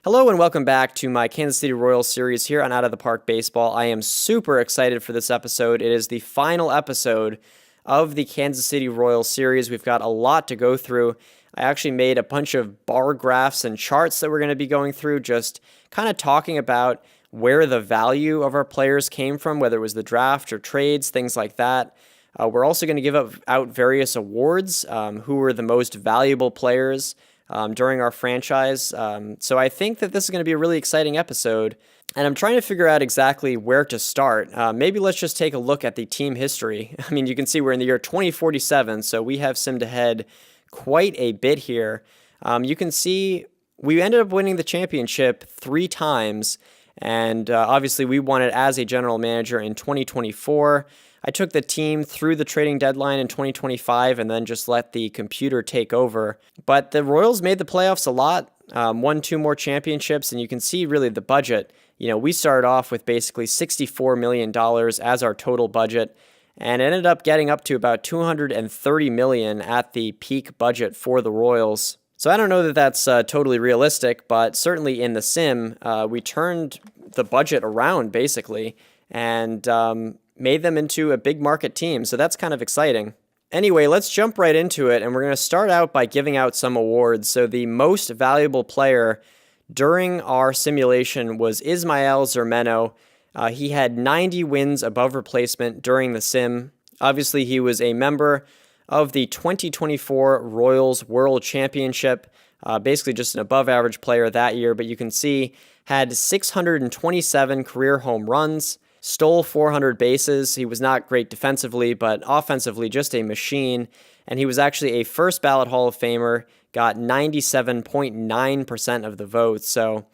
Hello and welcome back to my Kansas City Royals series here on Out of the Park Baseball. I am super excited for this episode. It is the final episode of the Kansas City Royals series. We've got a lot to go through. I actually made a bunch of bar graphs and charts that we're going to be going through, just kind of talking about where the value of our players came from, whether it was the draft or trades, things like that. We're also going to give out various awards, who were the most valuable players during our franchise. So I think that this is going to be a really exciting episode, and I'm trying to figure out exactly where to start. Maybe let's just take a look at the team history. I mean, you can see we're in the year 2047, so we have simmed ahead quite a bit here. You can see we ended up winning the championship 3 times, and obviously we won it as a general manager in 2024. I took the team through the trading deadline in 2025 and then just let the computer take over. But the Royals made the playoffs a lot, won 2 more championships, and you can see really the budget. You know, we started off with basically $64 million as our total budget and ended up getting up to about $230 million at the peak budget for the Royals. So I don't know that that's totally realistic, but certainly in the sim, we turned the budget around basically and made them into a big market team. So that's kind of exciting. Anyway, let's jump right into it. And we're going to start out by giving out some awards. So the most valuable player during our simulation was Ismael Zermeno. He had 90 wins above replacement during the sim. Obviously, he was a member of the 2024 Royals World Championship, basically just an above average player that year. But you can see had 627 career home runs, stole 400 bases. He was not great defensively, but offensively just a machine. And he was actually a first ballot Hall of Famer, got 97.9% of the votes. So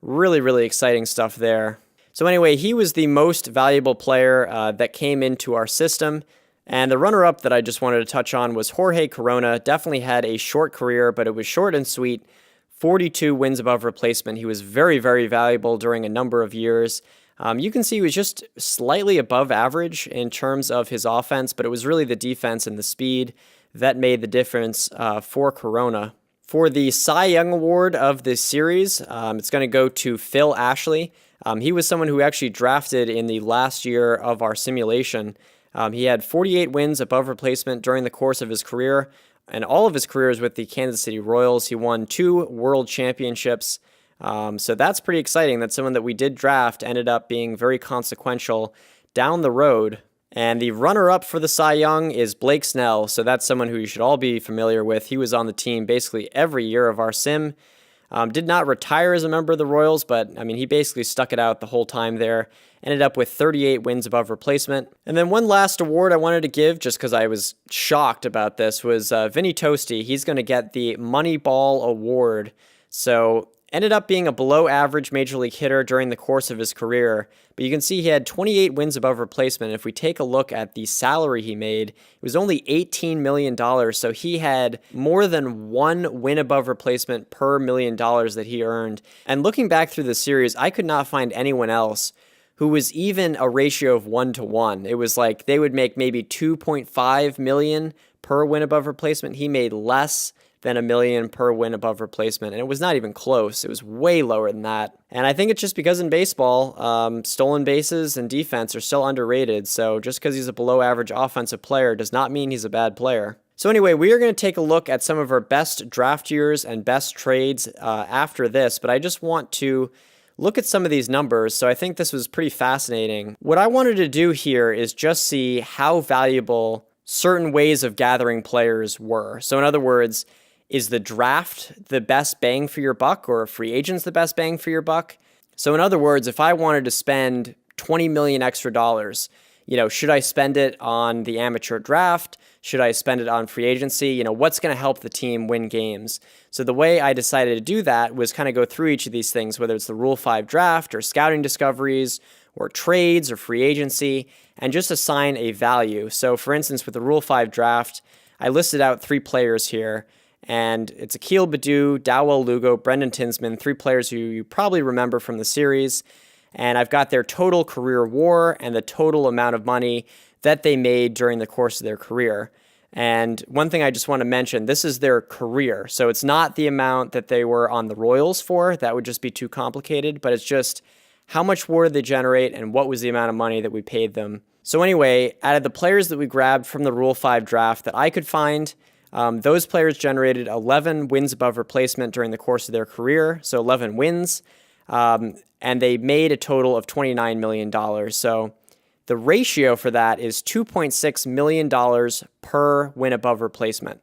really, really exciting stuff there. So anyway, he was the most valuable player that came into our system. And the runner-up that I just wanted to touch on was Jorge Corona. Definitely had a short career, but it was short and sweet. 42 wins above replacement. He was very, very valuable during a number of years. You can see he was just slightly above average in terms of his offense, but it was really the defense and the speed that made the difference for Corona. For the Cy Young Award of this series, it's going to go to Phil Ashley. He was someone who actually drafted in the last year of our simulation. He had 48 wins above replacement during the course of his career, and all of his careers with the Kansas City Royals. He won 2 world championships. So that's pretty exciting that someone that we did draft ended up being very consequential down the road. And the runner-up for the Cy Young is Blake Snell. So that's someone who you should all be familiar with. He was on the team basically every year of our sim. Did not retire as a member of the Royals, but I mean, he basically stuck it out the whole time there. Ended up with 38 wins above replacement. And then one last award I wanted to give, just because I was shocked about this, was Vinny Tosti. He's going to get the Moneyball Award. So ended up being a below-average Major League hitter during the course of his career, but you can see he had 28 wins above replacement. If we take a look at the salary he made, it was only $18 million, so he had more than 1 win above replacement per $1 million that he earned. And looking back through the series, I could not find anyone else who was even a ratio of 1-to-1. It was like they would make maybe $2.5 million per win above replacement. He made less than $1 million per win above replacement. And it was not even close. It was way lower than that. And I think it's just because in baseball, stolen bases and defense are still underrated. So just because he's a below average offensive player does not mean he's a bad player. So anyway, we are going to take a look at some of our best draft years and best trades after this. But I just want to look at some of these numbers. So I think this was pretty fascinating. What I wanted to do here is just see how valuable certain ways of gathering players were. So in other words, is the draft the best bang for your buck, or free agents the best bang for your buck? So in other words, if I wanted to spend $20 million extra dollars, should I spend it on the amateur draft? Should I spend it on free agency? What's going to help the team win games? So the way I decided to do that was kind of go through each of these things, whether it's the Rule 5 draft or scouting discoveries or trades or free agency, and just assign a value. So for instance, with the Rule 5 draft, I listed out 3 players here. And it's Akil Baddoo, Dowell Lugo, Brendan Tinsman, 3 players who you probably remember from the series. And I've got their total career WAR and the total amount of money that they made during the course of their career. And one thing I just want to mention, this is their career. So it's not the amount that they were on the Royals for. That would just be too complicated. But it's just how much WAR did they generate and what was the amount of money that we paid them. So anyway, out of the players that we grabbed from the Rule 5 draft that I could find, those players generated 11 wins above replacement during the course of their career. So 11 wins. And they made a total of $29 million. So the ratio for that is $2.6 million per win above replacement.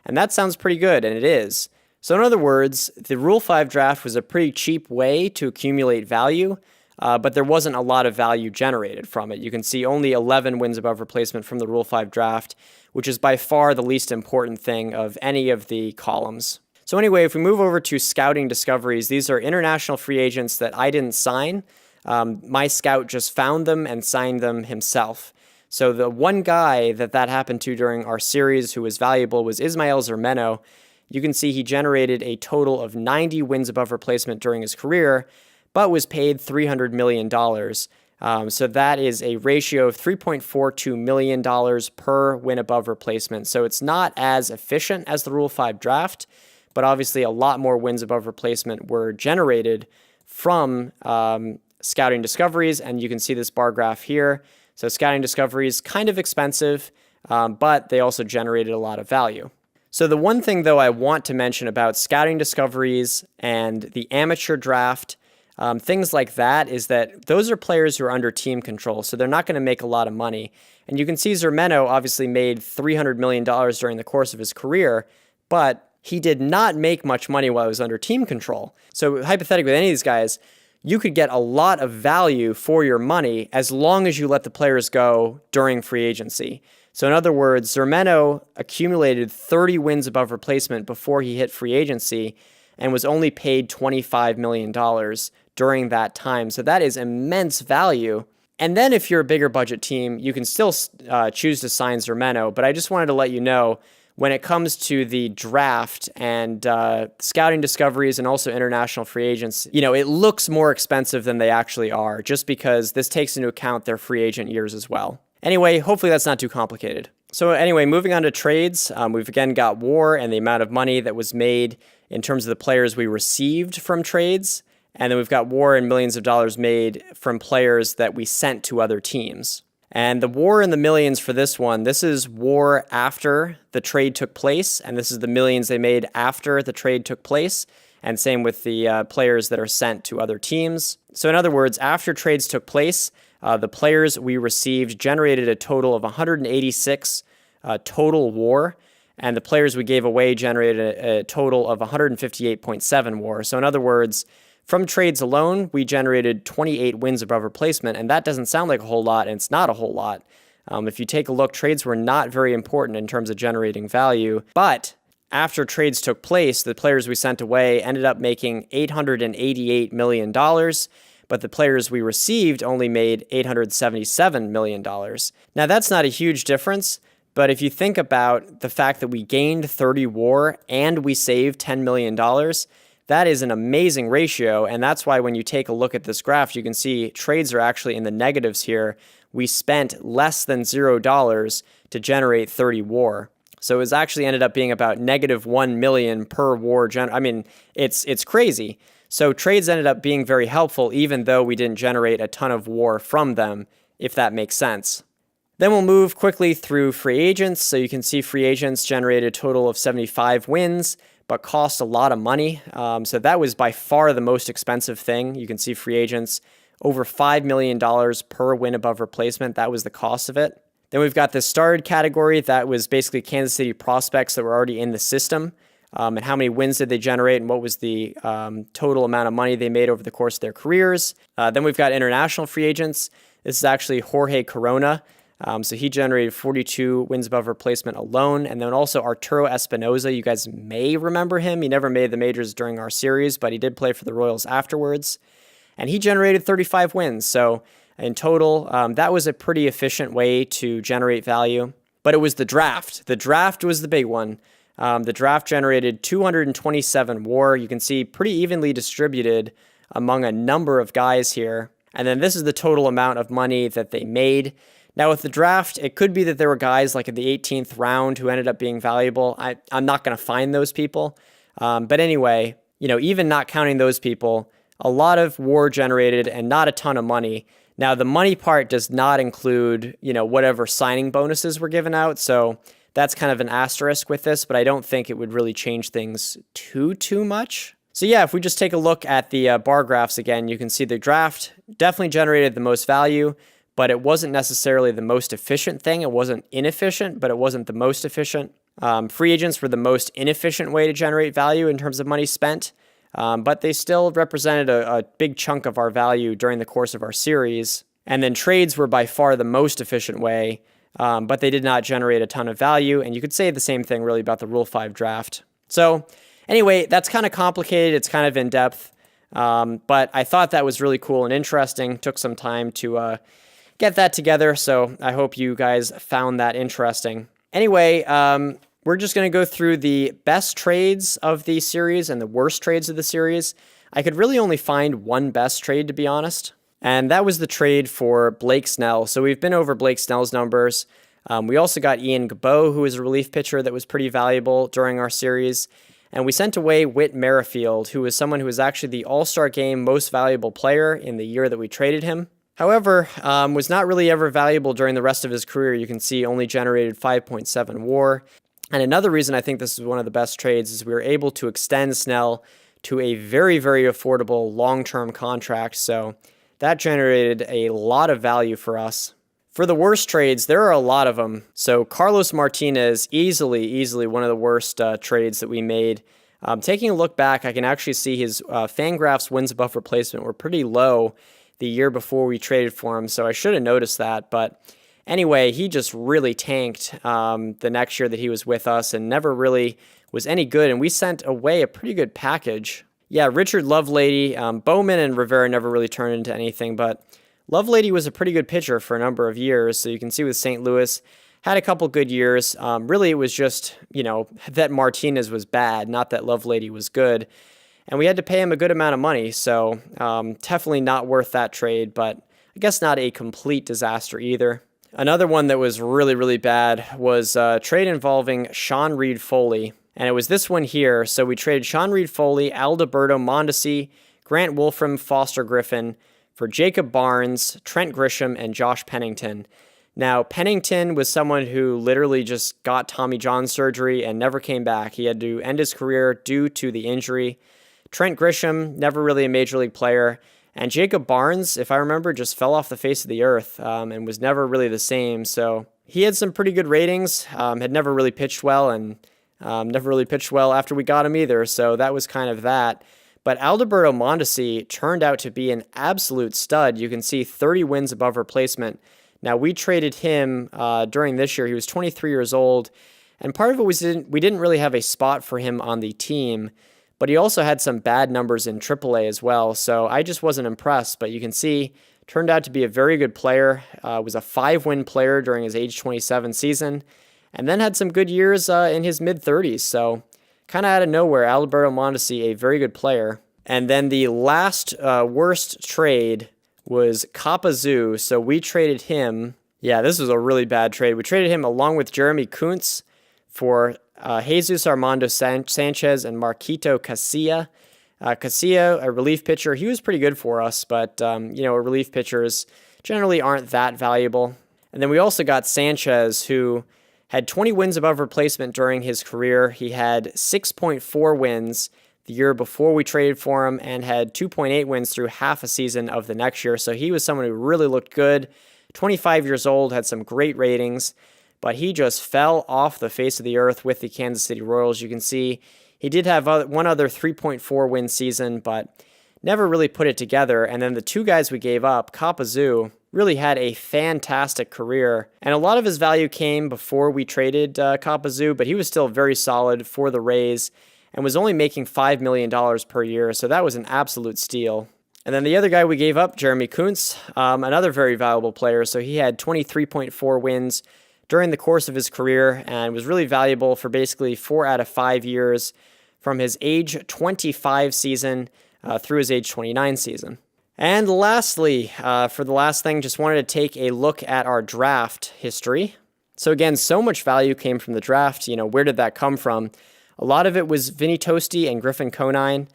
And that sounds pretty good, and it is. So in other words, the Rule 5 draft was a pretty cheap way to accumulate value, but there wasn't a lot of value generated from it. You can see only 11 wins above replacement from the Rule 5 draft, which is by far the least important thing of any of the columns. So anyway, if we move over to scouting discoveries, these are international free agents that I didn't sign. My scout just found them and signed them himself. So the one guy that happened to during our series who was valuable was Ismael Zermeno. You can see he generated a total of 90 wins above replacement during his career, but was paid $300 million. So that is a ratio of $3.42 million per win above replacement. So it's not as efficient as the Rule 5 draft, but obviously a lot more wins above replacement were generated from scouting discoveries, and you can see this bar graph here. So scouting discoveries, kind of expensive, but they also generated a lot of value. So the one thing, though, I want to mention about scouting discoveries and the amateur draft, things like that, is that those are players who are under team control, so they're not going to make a lot of money. And you can see Zermeno obviously made $300 million during the course of his career, but he did not make much money while he was under team control. So hypothetically, with any of these guys, you could get a lot of value for your money as long as you let the players go during free agency. So in other words, Zermeno accumulated 30 wins above replacement before he hit free agency and was only paid $25 million during that time. So that is immense value. And then if you're a bigger budget team, you can still choose to sign Zermeno. But I just wanted to let you know, when it comes to the draft and scouting discoveries and also international free agents, it looks more expensive than they actually are, just because this takes into account their free agent years as well. Anyway, hopefully that's not too complicated. So anyway, moving on to trades, we've again got WAR and the amount of money that was made in terms of the players we received from trades. And then we've got WAR and millions of dollars made from players that we sent to other teams. And the WAR in the millions for this one, this is WAR after the trade took place, and this is the millions they made after the trade took place, and same with the players that are sent to other teams. So in other words, after trades took place, the players we received generated a total of 186 total WAR, and the players we gave away generated a total of 158.7 WAR. So in other words, from trades alone, we generated 28 wins above replacement, and that doesn't sound like a whole lot, and it's not a whole lot. If you take a look, trades were not very important in terms of generating value, but after trades took place, the players we sent away ended up making $888 million, but the players we received only made $877 million. Now, that's not a huge difference, but if you think about the fact that we gained 30 WAR and we saved $10 million, that is an amazing ratio, and that's why when you take a look at this graph, you can see trades are actually in the negatives here. We spent less than $0 to generate 30 WAR. So it's actually ended up being about negative 1 million per WAR. It's crazy. So trades ended up being very helpful, even though we didn't generate a ton of WAR from them, if that makes sense. Then we'll move quickly through free agents. So you can see free agents generated a total of 75 wins, but cost a lot of money. So that was by far the most expensive thing. You can see free agents, over $5 million per win above replacement. That was the cost of it. Then we've got the starred category. That was basically Kansas City prospects that were already in the system. And how many wins did they generate and what was the total amount of money they made over the course of their careers. Then we've got international free agents. This is actually Jorge Corona. So he generated 42 wins above replacement alone. And then also Arturo Espinoza. You guys may remember him. He never made the majors during our series, but he did play for the Royals afterwards. And he generated 35 wins. So in total, that was a pretty efficient way to generate value. But it was the draft. The draft was the big one. The draft generated 227 WAR. You can see pretty evenly distributed among a number of guys here. And then this is the total amount of money that they made. Now with the draft, it could be that there were guys like in the 18th round who ended up being valuable. I'm not going to find those people. But anyway, even not counting those people, a lot of WAR generated and not a ton of money. Now, the money part does not include, whatever signing bonuses were given out. So that's kind of an asterisk with this, but I don't think it would really change things too much. So yeah, if we just take a look at the bar graphs again, you can see the draft definitely generated the most value, but it wasn't necessarily the most efficient thing. It wasn't inefficient, but it wasn't the most efficient. Free agents were the most inefficient way to generate value in terms of money spent. But they still represented a big chunk of our value during the course of our series. And then trades were by far the most efficient way, but they did not generate a ton of value. And you could say the same thing really about the Rule 5 draft. So anyway, that's kind of complicated. It's kind of in-depth. But I thought that was really cool and interesting. Took some time to get that together. So I hope you guys found that interesting. Anyway, we're just going to go through the best trades of the series and the worst trades of the series. I could really only find one best trade, to be honest, and that was the trade for Blake Snell. So we've been over Blake Snell's numbers. We also got Ian Gabo, who was a relief pitcher that was pretty valuable during our series, and we sent away Whit Merrifield, who was someone who was actually the All-Star Game most valuable player in the year that we traded him. However, was not really ever valuable during the rest of his career. You can see only generated 5.7 WAR. And another reason I think this is one of the best trades is we were able to extend Snell to a very, very affordable long-term contract. So that generated a lot of value for us. For the worst trades, there are a lot of them. So Carlos Martinez, easily one of the worst trades that we made. Taking a look back, I can actually see his Fangraphs wins above replacement were pretty low the year before we traded for him. So I should have noticed that, but anyway, he just really tanked the next year that he was with us and never really was any good. And we sent away a pretty good package. Yeah, Richard Lovelady, Bowman and Rivera never really turned into anything, but Lovelady was a pretty good pitcher for a number of years. So you can see with St. Louis, had a couple good years. Really, it was just, that Martinez was bad, not that Lovelady was good. And we had to pay him a good amount of money. So definitely not worth that trade, but I guess not a complete disaster either. Another one that was really, really bad was a trade involving Sean Reed-Foley. And it was this one here. So we traded Sean Reed-Foley, Alberto Mondesi, Grant Wolfram, Foster Griffin for Jacob Barnes, Trent Grisham, and Josh Pennington. Now, Pennington was someone who literally just got Tommy John surgery and never came back. He had to end his career due to the injury. Trent Grisham, never really a major league player. And Jacob Barnes, if I remember, just fell off the face of the earth and was never really the same. So he had some pretty good ratings, had never really pitched well, and never really pitched well after we got him either. So that was kind of that. But Alberto Mondesi turned out to be an absolute stud. You can see 30 wins above replacement. Now, we traded him during this year. He was 23 years old. And part of it was we didn't really have a spot for him on the team. But he also had some bad numbers in AAA as well, so I just wasn't impressed. But you can see, turned out to be a very good player. Was a 5-win player during his age 27 season, and then had some good years in his mid-30s. So kind of out of nowhere, Alberto Mondesi, a very good player. And then the last worst trade was Kapazoo. So we traded him. Yeah, this was a really bad trade. We traded him along with Jeremy Kuntz for Jesus Armando Sanchez and Marquito Casilla. Casilla, a relief pitcher, he was pretty good for us, but, relief pitchers generally aren't that valuable. And then we also got Sanchez, who had 20 wins above replacement during his career. He had 6.4 wins the year before we traded for him and had 2.8 wins through half a season of the next year. So he was someone who really looked good. 25 years old, had some great ratings, but he just fell off the face of the earth with the Kansas City Royals. You can see he did have one other 3.4 win season, but never really put it together. And then the two guys we gave up, Kapazoo, really had a fantastic career. And a lot of his value came before we traded Kapazoo, but he was still very solid for the Rays and was only making $5 million per year. So that was an absolute steal. And then the other guy we gave up, Jeremy Kuntz, another very valuable player. So he had 23.4 wins during the course of his career and was really valuable for basically 4 out of 5 years from his age 25 season through his age 29 season. And lastly, for the last thing, just wanted to take a look at our draft history. So again, so much value came from the draft. Where did that come from? A lot of it was Vinny Toasty and Griffin Conine.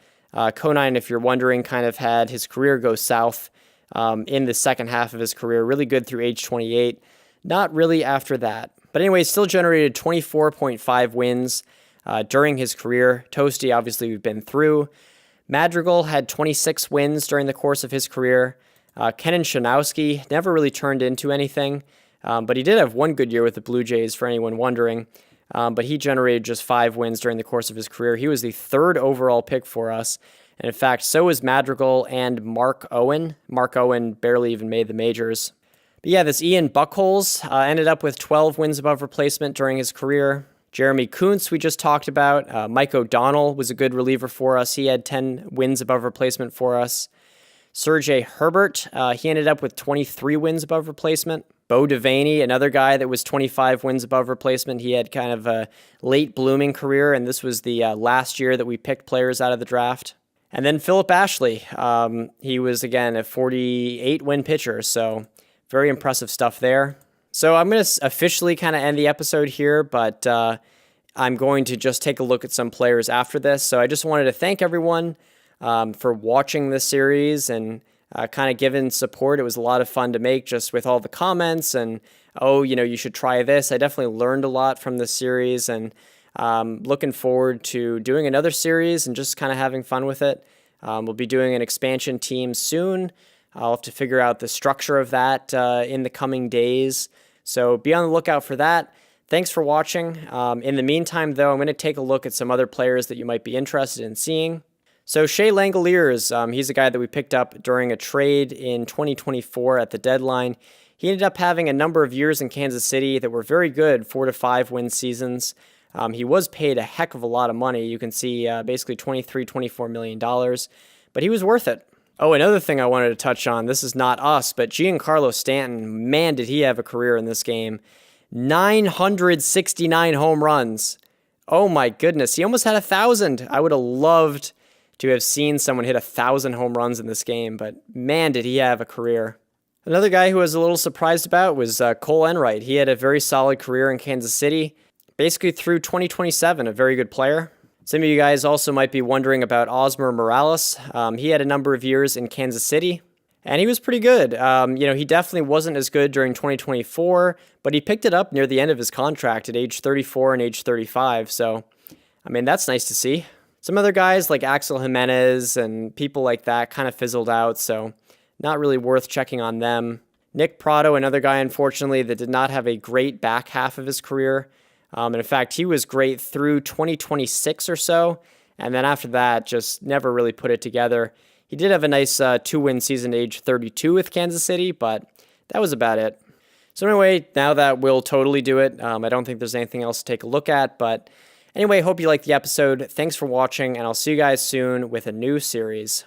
Conine, if you're wondering, kind of had his career go south in the second half of his career. Really good through age 28. Not really after that. But anyway, still generated 24.5 wins during his career. Toasty, obviously, we've been through. Madrigal had 26 wins during the course of his career. Kenan Shanowski never really turned into anything, but he did have one good year with the Blue Jays, for anyone wondering. But he generated just 5 wins during the course of his career. He was the 3rd overall pick for us. And in fact, so was Madrigal and Mark Owen. Mark Owen barely even made the majors. But yeah, this Ian Buchholz ended up with 12 wins above replacement during his career. Jeremy Kuntz, we just talked about. Mike O'Donnell was a good reliever for us. He had 10 wins above replacement for us. Sergey Herbert, he ended up with 23 wins above replacement. Bo Devaney, another guy that was 25 wins above replacement. He had kind of a late blooming career, and this was the last year that we picked players out of the draft. And then Philip Ashley, he was, again, a 48-win pitcher, so very impressive stuff there. So I'm going to officially kind of end the episode here, but I'm going to just take a look at some players after this. So I just wanted to thank everyone for watching this series and kind of giving support. It was a lot of fun to make, just with all the comments and, you should try this. I definitely learned a lot from this series, and looking forward to doing another series and just kind of having fun with it. We'll be doing an expansion team soon. I'll have to figure out the structure of that in the coming days. So be on the lookout for that. Thanks for watching. In the meantime, though, I'm going to take a look at some other players that you might be interested in seeing. So Shea Langoliers, he's a guy that we picked up during a trade in 2024 at the deadline. He ended up having a number of years in Kansas City that were very good, 4 to 5 win seasons. He was paid a heck of a lot of money. You can see basically $24 million, but he was worth it. Oh, another thing I wanted to touch on, this is not us, but Giancarlo Stanton, man, did he have a career in this game. 969 home runs. Oh my goodness, he almost had 1,000. I would have loved to have seen someone hit 1,000 home runs in this game, but man, did he have a career. Another guy who I was a little surprised about was Cole Enright. He had a very solid career in Kansas City, basically through 2027, a very good player. Some of you guys also might be wondering about Osmer Morales. He had a number of years in Kansas City, and he was pretty good. He definitely wasn't as good during 2024, but he picked it up near the end of his contract at age 34 and age 35. So, that's nice to see. Some other guys like Axel Jimenez and people like that kind of fizzled out, so not really worth checking on them. Nick Prado, another guy, unfortunately, that did not have a great back half of his career. And in fact, he was great through 2026 or so, and then after that, just never really put it together. He did have a nice 2-win season at age 32 with Kansas City, but that was about it. So anyway, now that will totally do it. I don't think there's anything else to take a look at, but anyway, hope you liked the episode. Thanks for watching, and I'll see you guys soon with a new series.